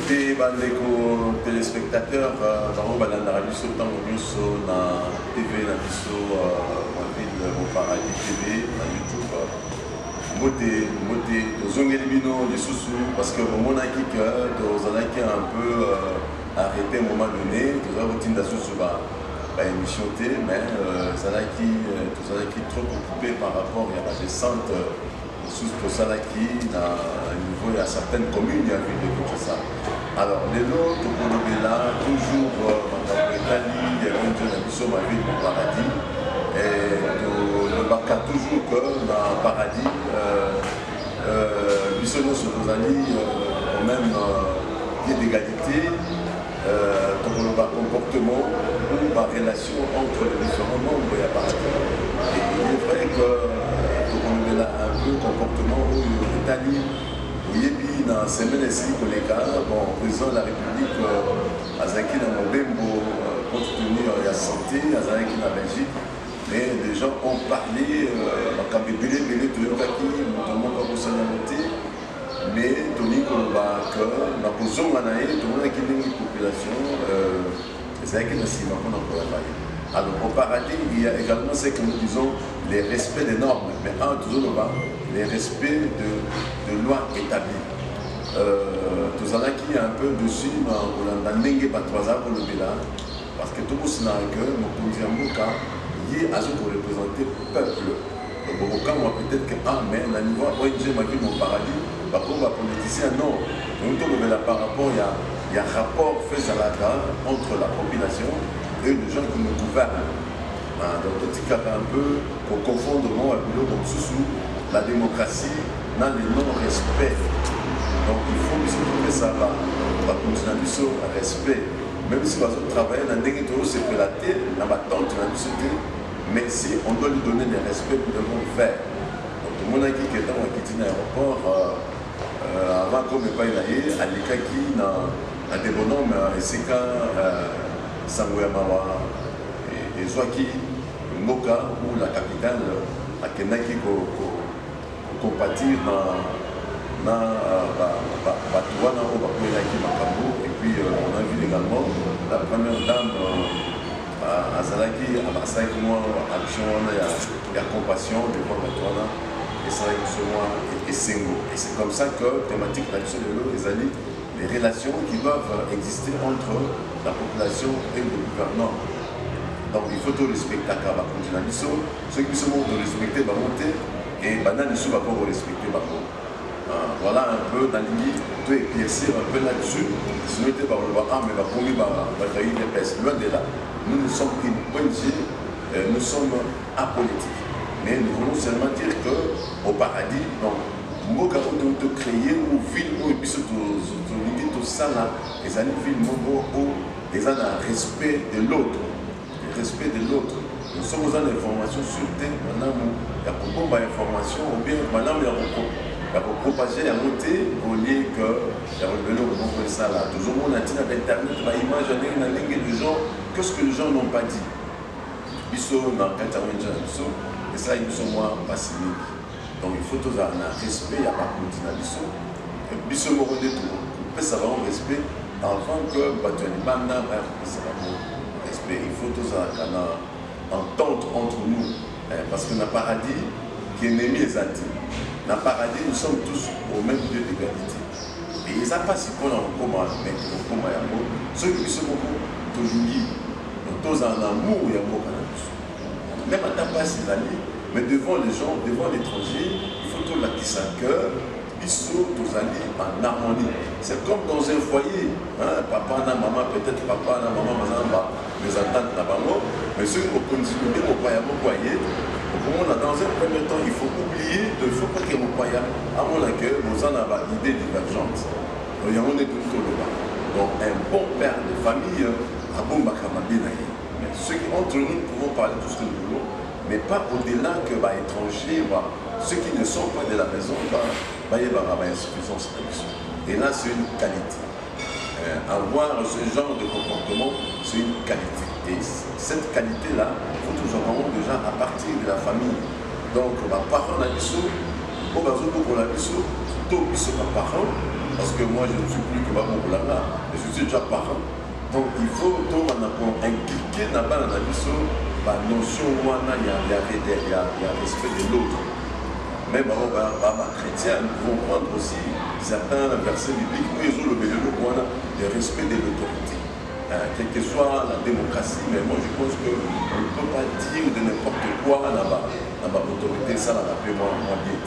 Bonjour bandeko téléspectateurs, dans balanda biso tant nyonso na TV na biso Ville au Paradis TV na YouTube. Moté tozongeli bino lisusu parce que momonaki que tozalaki un peu arrêté à un moment donné, tozakotinda susu ba émission T, mais tozalaki trop occupé par rapport à la descente sous Tosalaki au niveau de certaines communes de la ville de Kinshasa. Alors, les autres, là, toujours dans l'Italie, il y a une jeune émission ma ville au Paradis. Et le Baka toujours que dans le Paradis, Bissonno sur nos amis, au même pied d'égalité, dans le comportement ou la relation entre les différents membres et le Paradis. Et il est vrai que on a un peu comportement où l'Italie, où il y a dans ces semaines ici, le président de la République, Azaki dans Mobembo, compte tenu de la santé, Azaki dans la Belgique, mais les gens ont parlé, mais Tony Koloba, que la position de la population, Azaki dans la alors au paradis, il y a également ce que nous disons, les respects des normes, mais toujours les respects de lois établies. Tout ça qui est un peu dessus dans l'Andengue Patroisa pour le Béla, parce que tout le monde que nous conduisons il y a à ce pour représenter le peuple. Donc au cas où peut-être que mais la niveau ONG m'a vu mon paradis, par contre, les politiciens non. Nous avons par rapport, il y a un rapport fait à la entre la population et les gens qui nous gouvernent. Donc, tout cas un peu pour confondre la démocratie dans le non-respect. Donc, il faut que trouver ça là. On va continuer à dire respect. Même si on va travailler dans des gens c'est que la tête, dans ma tante, mais si on doit lui donner des respects, nous devons faire. Donc, tout le monde a dit que dans l'aéroport, avant qu'on ne pas y aller, à l'Ikaki, dans des bonhommes, et c'est quand Sangoyamawa et Zouaki, Moka, ou la capitale, à Kenaki, compatir dans Batouana, au Bakoyenaki, Makambo, et puis on a vu également la première dame à Zalaki, à Marseille, moi, action, il y a compassion devant Batouana, et ça et Sengo. Et c'est comme ça que thématique l'action de l'eau, les relations qui doivent exister entre la population et le gouvernement. Donc il faut tout respecter à ceux qui sont de respecter va monter et banane ne va pas respecter voilà un peu dans l'idée de éclaircir un peu là-dessus. Sinon il va mais va promis des pèses. Loin de là, nous ne sommes qu'une ONG, nous sommes apolitiques. Mais nous voulons seulement dire qu'au paradis, donc, nous avons créé une ville où tout ça là, les années ville où les gens ont un respect de l'autre. Le respect de l'autre. Nous sommes dans l'information sur le thème, maintenant il y a beaucoup d'informations, ou bien maintenant il y a propager, il y a monté au lieu que il y a revenu au moment de ça là. Toujours on a dit avec internet, on a imaginé une langue de gens, qu'est-ce que les gens n'ont pas dit. Ils sont dans 80 gens, et ça ils sont moins passionnés. Donc il faut toujours un respect, il n'y a pas de continuer à Bissot. Bissot me rendait tout. Ça va en respect avant que Batuani Banda ça va en respect. Il faut toujours une entente entre nous. Parce que dans le paradis, qui est ennemi les antilles. Dans le paradis, nous sommes tous au même lieu d'égalité. Et ils n'ont pas si qu'on a un commun, mais au commun, ceux qui sont beaucoup, toujours, tous en amour, il y a beaucoup de même à ta place, les amis. Mais devant les gens, devant l'étranger, il faut tout la qui cœur, ils sont tous alliés en harmonie. C'est comme dans un foyer, hein, papa, maman, peut-être papa, maman, les ententes là-bas, mais ceux qui continuent au foyer, dans un premier temps, il faut oublier, il ne faut pas que mon foyer, à mon accueil, nous en avons idée divergente. Donc, il y a un tout là. Donc, un bon père de famille, à bon Bakamabinaï. Mais ceux qui entre nous, nous pouvons parler tout ce que nous voulons. Mais pas au-delà que étrangers, ceux qui ne sont pas de la maison, il y a insuffisance de et là, c'est une qualité. Avoir ce genre de comportement, c'est une qualité. Et cette qualité-là, il faut toujours vraiment déjà à partir de la famille. Donc, parents, on a dit ça, on a dit ça, tout par parents, parce que moi je ne suis plus que Babo Boulanga, mais je suis déjà parent. Donc il faut inculquer dans la notion où il y a respect de l'autre. Même les chrétiens vont prendre aussi certains versets bibliques où ils ont le respect de l'autorité. Quelle que soit la démocratie, mais moi je pense qu'on ne peut pas dire de n'importe quoi là-bas. L'autorité, ça l'a rappelé moi bien.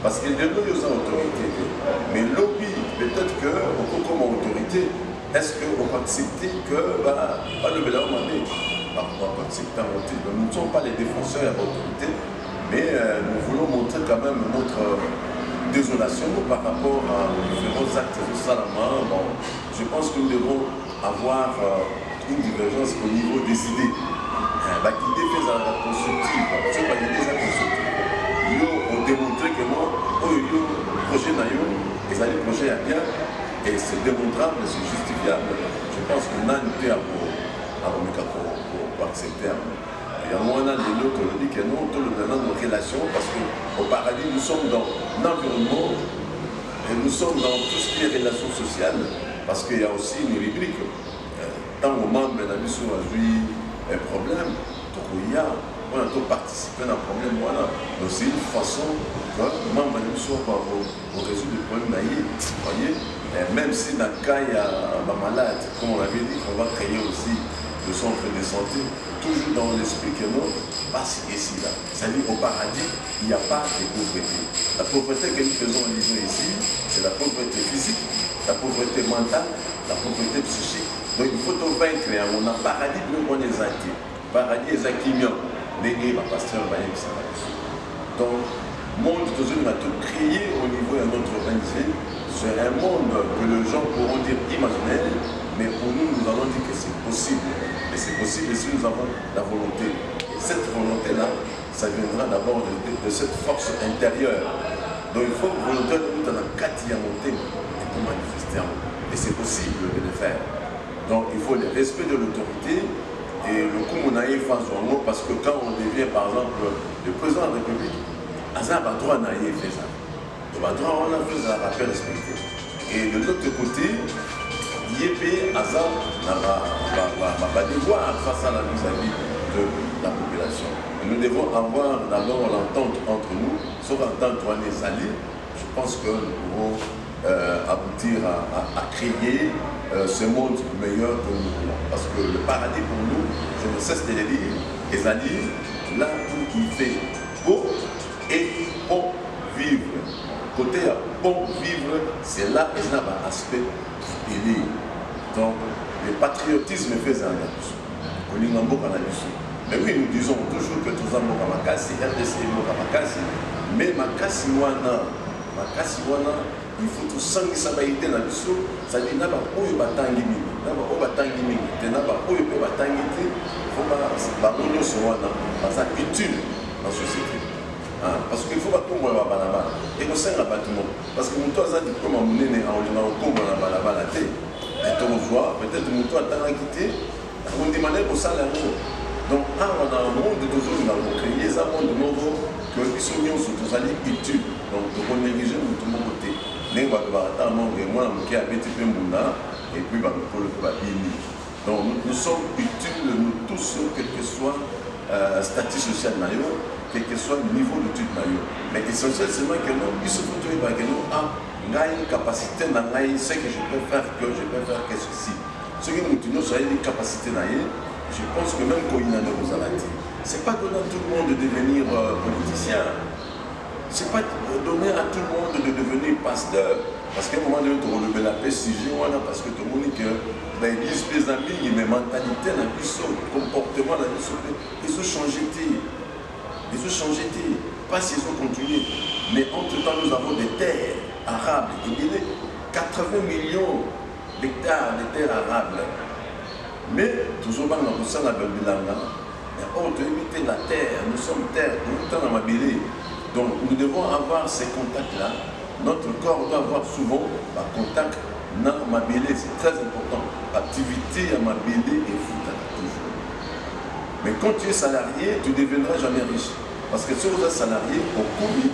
Parce qu'il y a deux autorités. Mais lobby, peut-être que, comme autorité, est-ce qu'on va accepter que le Béla Omandé va accepter un motif. Nous ne sommes pas les défenseurs de l'autorité, mais nous voulons montrer quand même notre désolation par rapport aux différents actes de Salama. Bon, je pense que nous devons avoir une divergence au niveau des idées. L'idée fait la constructive, c'est pas l'idée constructive. On démontrer que non, le projet n'a eu, et ça le projet est bien, et c'est démontrable, c'est justifiable. Je pense qu'on a une paix pour accepter. Il y a moins de l'autre, on dit que non, tout le monde a nos relations, parce qu'au paradis, nous sommes dans l'environnement, et nous sommes dans tout ce qui est relations sociales, parce qu'il y a aussi une rubrique. Tant aux membres de la mission a eu un problème, on a participé à un problème, voilà. Donc c'est une façon que les membres de la mission vont résoudre le problème. Vous voyez, même si dans le cas il y a un malade, comme on l'avait dit, on va créer aussi le centre de santé, toujours dans l'esprit que non, parce qu'ici, là, c'est-à-dire au paradis, il n'y a pas de pauvreté. La pauvreté que nous faisons au niveau ici, c'est la pauvreté physique, la pauvreté mentale, la pauvreté psychique. Donc il faut tout vaincre. On a paradis, nous on est acquis. Paradis est acquis, les pasteurs, donc, le monde toujours a tout créé au niveau de notre organisé. C'est un monde que les gens pourront dire imaginaire, mais pour nous, nous allons dire que c'est possible. Et c'est possible si nous avons la volonté. Et cette volonté-là, ça viendra d'abord de cette force intérieure. Donc il faut que volontairement, dans la quatrièmeté, et pour manifester. Et c'est possible de le faire. Donc il faut le respect de l'autorité. Et le coup, on a eu face au mot parce que quand on devient, par exemple, le président de la République, Azar a droit à fait ça. Il a droit à fait ça, à faire respecter. Et de l'autre côté, Yépé, Azar va devoir face à la vis-à-vis de la population. Et nous devons avoir d'abord l'entente entre nous, sauf entente entre les alliés. Je pense que nous pouvons aboutir à créer ce monde meilleur que nous voulons. Parce que le paradis pour nous, je ne cesse de le dire, les alliés, là où il fait beau et bon vivre. Côté bon vivre, c'est là et ça va aspect du délire. Donc, le patriotisme fait un abus. Mais oui, nous disons toujours que tous les gens Makassi, RDC Makassi, mais Makassi wana, il faut tout sang qui s'abaïté dans le saut, ça dit n'a pas où il va tanguer, n'a pas où il va tanguer, n'a pas où il va tanguer, il faut pas l'union sur wana, ça utile dans la société. Parce qu'il faut pas tout le monde va là-bas. Et nous sommes là-bas tout le monde. Parce que nous avons dit comment on est en là-bas la tête. Et tu reçois, peut-être que nous avons quitté, on demande pour ça là. Donc, on a un monde de toujours, nous avons créé un monde nouveau que nous sommes tous allés utiles. Donc, on néglige tout le monde côté. Mais on va attendre, moi, je vais petit peu et puis on va donc, nous sommes utiles, nous tous, quel que soit le statut social, quel que soit le niveau d'études. Mais l'essentiel, c'est que nous, il se faut que nous avons une capacité, ce que je peux faire, que ceci. Ce que nous tenons sur les capacités, je pense que même quand il y a des alliés, ce n'est pas donner à tout le monde de devenir politicien. Ce n'est pas donner à tout le monde de devenir pasteur. Parce qu'à un moment donné, tu as relevé la paix, parce que tout le monde dit que les amis, mais mentalité, le comportement, ils ont changé. Ils ont changé. Pas s'ils ont continué. Mais entre-temps, nous avons des terres arables. Il y a 80 millions d'hectares de terres arables. Mais, toujours dans le sein de la Belbilanga, on doit éviter la terre. Nous sommes terre, nous sommes dans la Mabélé. Donc, nous devons avoir ces contacts-là. Notre corps doit avoir souvent un contact dans ma bélé, c'est très important. Activité à ma bélé et foot toujours. Mais quand tu es salarié, tu ne deviendras jamais riche. Parce que si vous êtes salarié, au coût,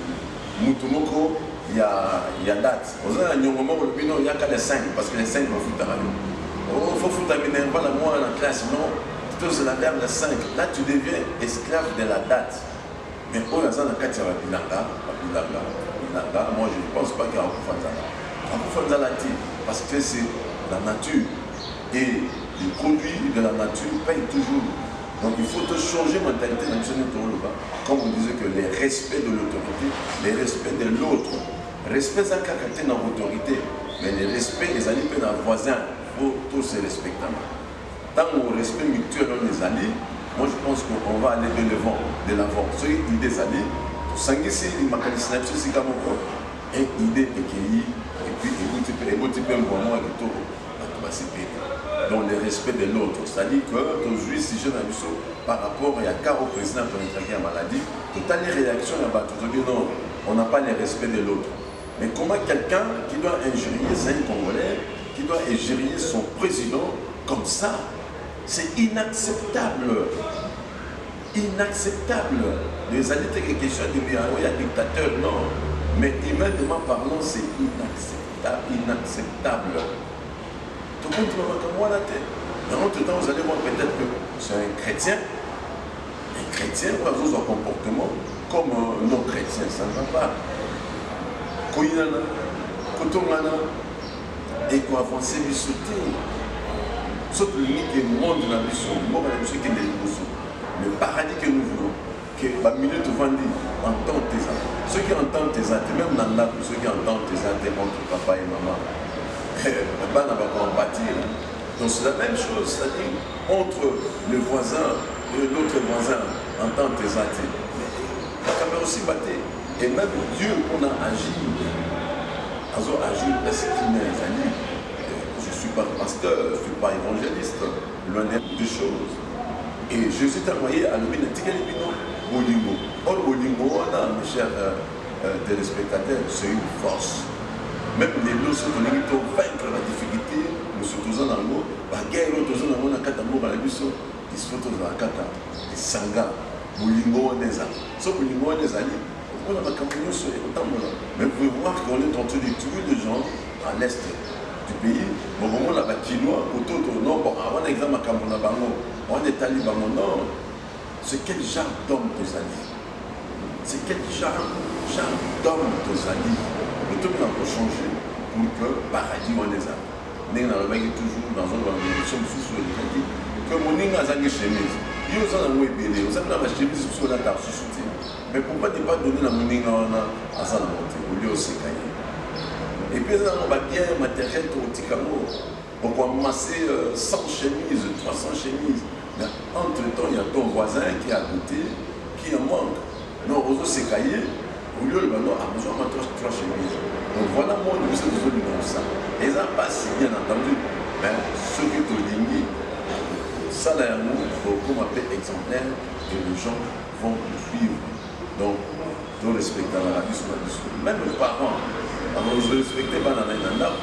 Moutoumoko, il y a date. Il y a qu'à les 5, parce que les 5 vont foutre à la il faut foutre à la moi dans la classe, non. C'est la dame de 5. Là, tu deviens esclave de la date. Mais pour l'instant, dans le cas de moi, je ne pense pas qu'il y a un Fanzala. Parce que c'est la nature. Et les produits de la nature payent toujours. Donc il faut changer la mentalité dans le comme on disait que les respects de l'autorité, les respects de l'autre. Respect ça caractère dans l'autorité, mais les respects les alliés dans le voisin, il faut tous se respecter. Tant qu'on respect mutuel dans les alliés, moi je pense qu'on va aller de l'avant. Ceux qui des alliés, sanguissi, les mécanismes, c'est comme quoi. Et idée écueillie, et puis écoutez un moment qui tourne, va se payer. Donc le respect de l'autre. C'est-à-dire que aujourd'hui, si je n'ai par rapport à Caro président pour une maladie, tout à les réactions là-bas, tout à non, on n'a pas le respect de l'autre. Mais comment quelqu'un qui doit injurier, c'est un Congolais, qui doit injurier son président comme ça, c'est inacceptable. Inacceptable. Les alliés, c'est quelque chose de bien, il y a dictateur, non. Mais humainement parlant, c'est inacceptable. Inacceptable. Tout le monde dit, comme moi, la tête. Dans notre temps, vous allez voir peut-être que c'est un chrétien. Un chrétien, vous avez un comportement comme un non-chrétien, ça ne va pas. Koyana, Kotongana, et qu'on avance, il sauter. Sauf le limite qui monde dans la mission, qui est le paradis que nous voulons, que la minute vendue, entend tes actes. Ceux qui entendent tes actes, même dans l'âme, ceux qui entendent tes actes entre papa et maman, donc c'est la même chose, c'est-à-dire entre le voisin et l'autre voisin, entend tes actes. La caméra aussi battait. Et même Dieu qu'on a agi, parce qu'il m'a agi. Je ne suis pas pasteur, je ne suis pas évangéliste, loin des choses. Et Jésus t'a envoyé à l'Obénatikélébino, Bolingo. Or, Bolingo, mes chers téléspectateurs, c'est une force. Même les lots, ceux qui ont vaincre la difficulté, nous sommes dans le mot, la guerre, nous sommes dans le Katamour, à la mission, ils sont dans la Kata, les Sanga, Bolingo, Neza. Ce Bolingo, Neza, on a ma campagne sur les autant. Mais vous pouvez voir qu'on est en train de tuer des gens à l'est du pays. Bon, moment là, les Chinois, autour de non, bon, avant l'examen à Cameroun, on est talibans, non. C'est quel genre d'homme tes alliés? C'est quel genre d'homme tes alliés? Le tout est pour changer pour que le paradis on les a. Nous avons toujours dans une révolution sous les crédits que mon nez a une chemise. Il y a unébélé, vous avez la chemise sur la table sous soutien. Mais pourquoi ne pas donner la monnaie à sa montée au lieu de se cahier? Et puis, on va bien matériel au Ticamo. On va amasser 100 chemises, 300 chemises. Mais entre-temps, il y a ton voisin qui est à côté, qui en manque. Non, on se cahier. Au lieu de maintenant, à besoin de 3 chemises. Donc voilà, moi, nous sommes désolés comme ça. Et ça passe, bien entendu. Mais ceux qui ont ligné, ça, là, il faut qu'on appelle exemplaire et les gens vont nous suivre. Donc, nous respectons la vie sur la discussion. Même les parents, nous respectons pas dans les nandas.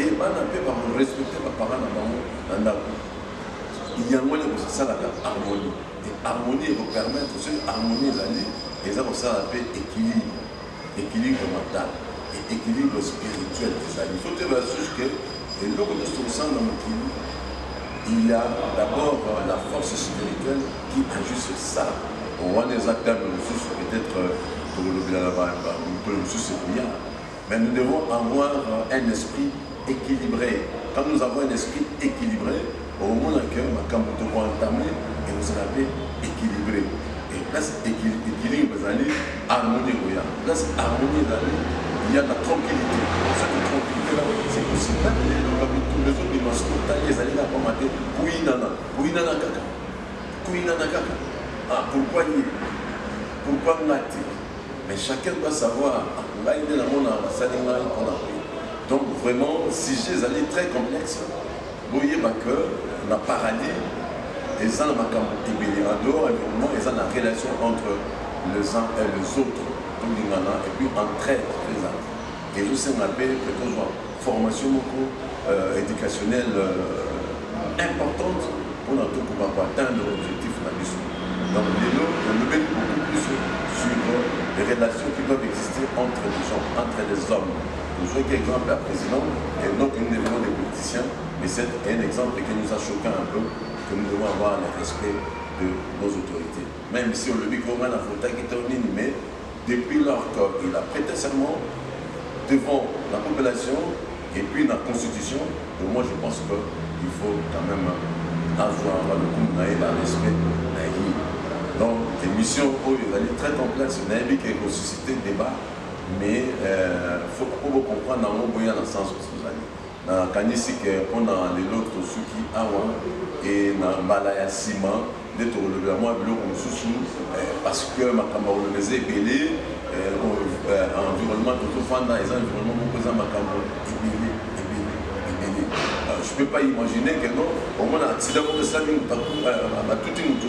Et pas nous respecter les parents dans les nandas. Il y a un moyen de ça, la harmonie. Et harmonie va permettre, cette harmonie, et ça, ça s'appelle équilibre. Équilibre mental et équilibre spirituel. Il faut te rassurer que, et là où nous sommes dans l'équilibre, il y a d'abord la force spirituelle qui ajuste ça. On voit des acteurs, peut-être pour le bien, mais nous devons avoir un esprit équilibré. Quand nous avons un esprit équilibré, au moment où nous devons entamer et nous allons équilibrer. Et place équilibre, harmonie, place harmonie, il y a la tranquillité. Cette tranquillité-là, c'est possible. Tous les autres dimensions, les alliés là, pour mater, Kouinana Kaka. Kouinana Kaka. Ah, pourquoi nier? Pourquoi mater? Mais chacun doit savoir. Là, il est dans mon ambassade, donc vraiment, si j'ai des alliés très complexes, vous voyez que le paradis, et ça, en dehors, environnement, et ça, la relation entre les uns et les autres, et puis entraide présente. Et je sais, on appelle peut-être une formation éducationnelle importante pour atteindre l'objectif de la mission. Donc les lots, on le met beaucoup plus sur les relations qui doivent exister entre les gens, entre les hommes. Nous jouons exemple à président, et non que nous devenons des politiciens, mais c'est un exemple qui nous a choqué un peu, que nous devons avoir le respect de nos autorités. Même si on le dit qu'on a la faute qui est mais depuis lors qu'il a prêté serment devant la population et puis la constitution, moi je pense qu'il faut quand même avoir le coup de respect. Donc, les missions est très complexes, il y a qui ont suscité débat, mais il faut comprendre dans le sens où vous allez. Dans on a les autres qui ont et dans Malaya Ciment, des tournements parce que ma camarade le faisait belé, environnement tout fan dans les environnements présents ma camarade je ne peux pas imaginer que non, au moins accident de ça, tout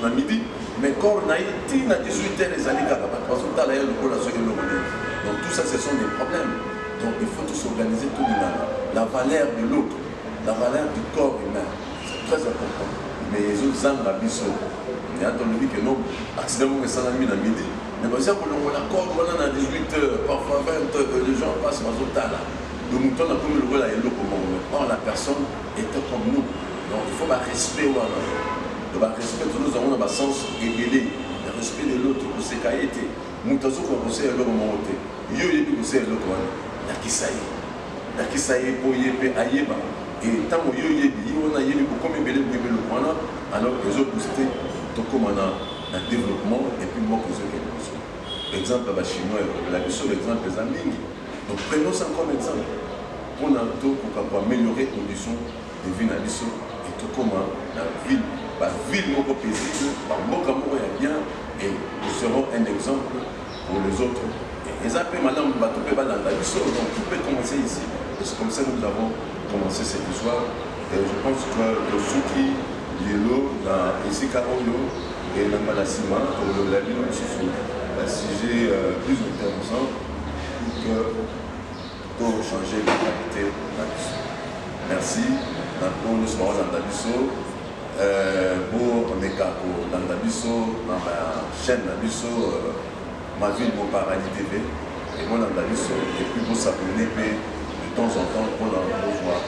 le midi, mais quand on a été à 18h les années 80, parce que donc tout ça ce sont des problèmes. Donc il faut tous s'organiser tout le monde. La valeur de l'autre, la valeur du corps humain, c'est très important. Mais les autres gens abyssaux, il y a dans le que non, accident de ça à midi, mais par exemple, on a corps, on a 18h, parfois 20h, les gens passent dans le tas là. Le mouton a comme le rôle à l'eau comme nous. Or, la personne était comme nous. Donc, il faut le respect. Le respect, nous avons un sens éveillé. Le respect de l'autre, c'est qu'il a été. Mouton, c'est qu'on sait l'eau comme on est. Yo, il y a l'eau comme on est. La kisaï. La kisaï, pour y aller, aïeba. Et tant que yo, il y a beaucoup de belé, alors que les autres, c'était tout comme on a un développement et puis moi, que c'est quelque chose. Exemple, la chinois, la question, l'exemple des amis. Donc prenons ça comme exemple. On a tout pour améliorer les conditions de vie dans l'issue et tout comment la ville, la ville moins paisible, par beaucoup il y a bien et nous serons un exemple pour les autres. Et ça peut madame tout peut pas dans la l'issue, donc tout peut commencer ici. Et c'est comme ça que nous avons commencé cette histoire. Et je pense que le Souki, l'îlot, ici Karoyo et la Malassima, pour la ville, c'est un sujet plus intéressant. Pour changer la qualité de la mission. Merci. Nous sommes dans la mission. Pour mes cas, dans la mission, dans la chaîne de la mission, ma ville, mon paradis TV. Et moi, dans la mission, et puis vous s'abonner de temps en temps pour la voir.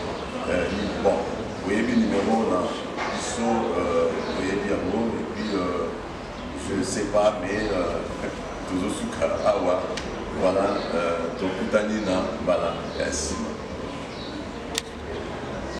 Bon, vous voyez le numéro dans la mission, vous voyez bien mot, et puis je ne sais pas, mais toujours sous Awa. Voilà, donc, Tanina, voilà, merci.